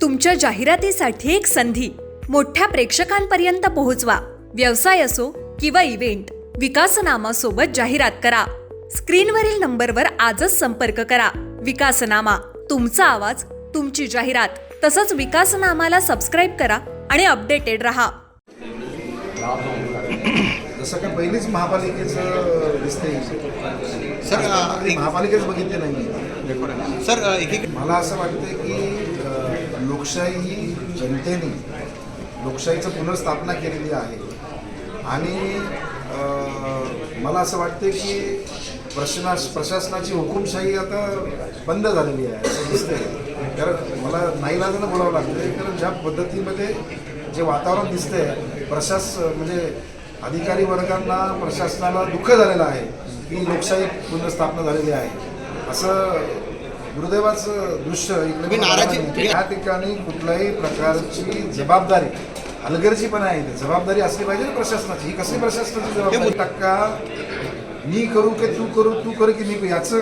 तुमच्या जाहिरातीसाठी एक संधी मोठ्या प्रेक्षकांपर्यंत पोहोचवा. व्यवसाय असो किंवा इव्हेंट, विकासनामा सोबत जाहिरात करा. स्क्रीनवरील नंबरवर आजच संपर्क करा. विकासनामा, तुमचा आवाज, तुमची जाहिरात. तसंच विकासनामाला सबस्क्राईब करा आणि अपडेटेड रहा. जसं काय पहिलीच महापालिकेचं दिसते सर. महापालिकेच बघितले नाही सर. एक मला असं वाटतं की लोकशाही ही जनतेने लोकशाहीचं पुनर्स्थापना केलेली आहे आणि मला असं वाटतं की प्रशासनाची हुकुमशाही आता बंद झालेली आहे असं दिसतंय. कारण मला नाईलाजानं बोलावं लागतं कारण ज्या पद्धतीमध्ये जे वातावरण दिसतंय म्हणजे अधिकारी वर्गांना प्रशासनाला दुःख झालेलं आहे की लोकशाही पुनर्स्थापना झालेली आहे असं दुर्दैवाचं दृश्य इकडे. या ठिकाणी कुठल्याही प्रकारची जबाबदारी हलगर्जीपणा आहे. जबाबदारी असली पाहिजे ना प्रशासनाची. ही कसली प्रशासनाची जबाबदारी? टक्का मी करू की तू करू की मी याचं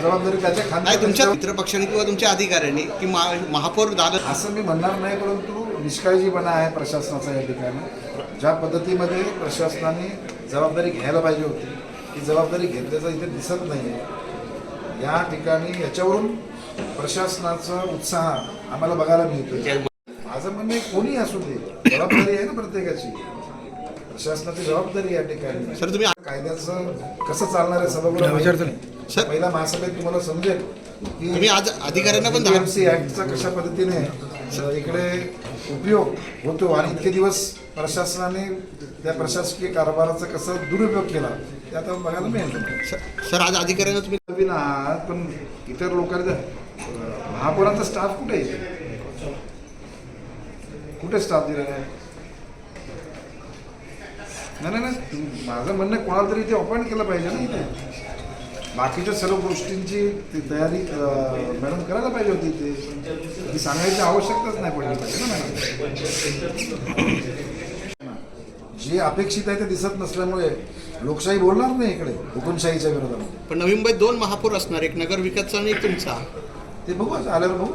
जबाबदारी त्याच्या खाली तुमच्या मित्रपक्षांनी किंवा तुमच्या अधिकाऱ्यांनी की महापौर दादा असं मी म्हणणार नाही, परंतु निष्काळजीपणा आहे प्रशासनाचा या ठिकाणी. ज्या पद्धतीमध्ये प्रशासनाने जबाबदारी घ्यायला पाहिजे होती ती जबाबदारी घेतल्याचं इथे दिसत नाही आहे. या ठिकाणी याच्यावरून प्रशासनाचा उत्साह आम्हाला बघायला मिळतो. माझं म्हणणं कोणी असू दे, जबाबदारी आहे ना प्रत्येकाची. प्रशासनाची जबाबदारी या ठिकाणी. सर, तुम्ही कायद्याचं कसं चालणार आहे सभागृह सर पहिला महासभेत तुम्हाला समजेल की तुम्ही आज अधिकाऱ्यांना पण DMC ऍक्टचा कशा पद्धतीने इकडे उपयोग होतो आणि इतके दिवस प्रशासनाने त्या प्रशासकीय कारभाराचा कसा दुरुपयोग केला ते आता बघायला मिळेल. सर, आज अधिकाऱ्यांना तुम्ही नवीन आहात पण इतर लोकांना महापौरांचा स्टाफ कुठे आहे? कुठे स्टाफ दिलेला आहे? नाही, माझं म्हणणं कोणाला तरी इथे अपॉइंट केलं पाहिजे ना. इथे बाकीच्या सर्व गोष्टींची तयारी मॅडम करायला पाहिजे होती. इथे ती सांगायची आवश्यकताच नाही पडली पाहिजे ना मॅडम. जे अपेक्षित आहे ते दिसत नसल्यामुळे लोकशाही बोलणार नाही इकडे हुकुमशाहीच्या विरोधात. पण नवी मुंबईत 2 महापौर असणार, एक नगर विकासचा आणि एक तुमचा. ते बघू आल्यावर बघू.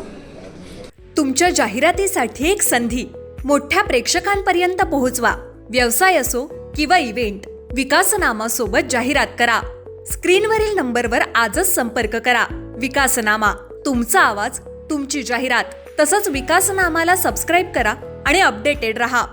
तुमच्या जाहिरातीसाठी एक संधी मोठ्या प्रेक्षकांपर्यंत पोहोचवा. व्यवसाय असो किंवा इव्हेंट, विकासनामा सोबत जाहिरात करा. स्क्रीनवरील नंबरवर आजच संपर्क करा. विकासनामा, तुमचा आवाज, तुमची जाहिरात. तसंच विकासनामाला सबस्क्राईब करा आणि अपडेटेड रहा.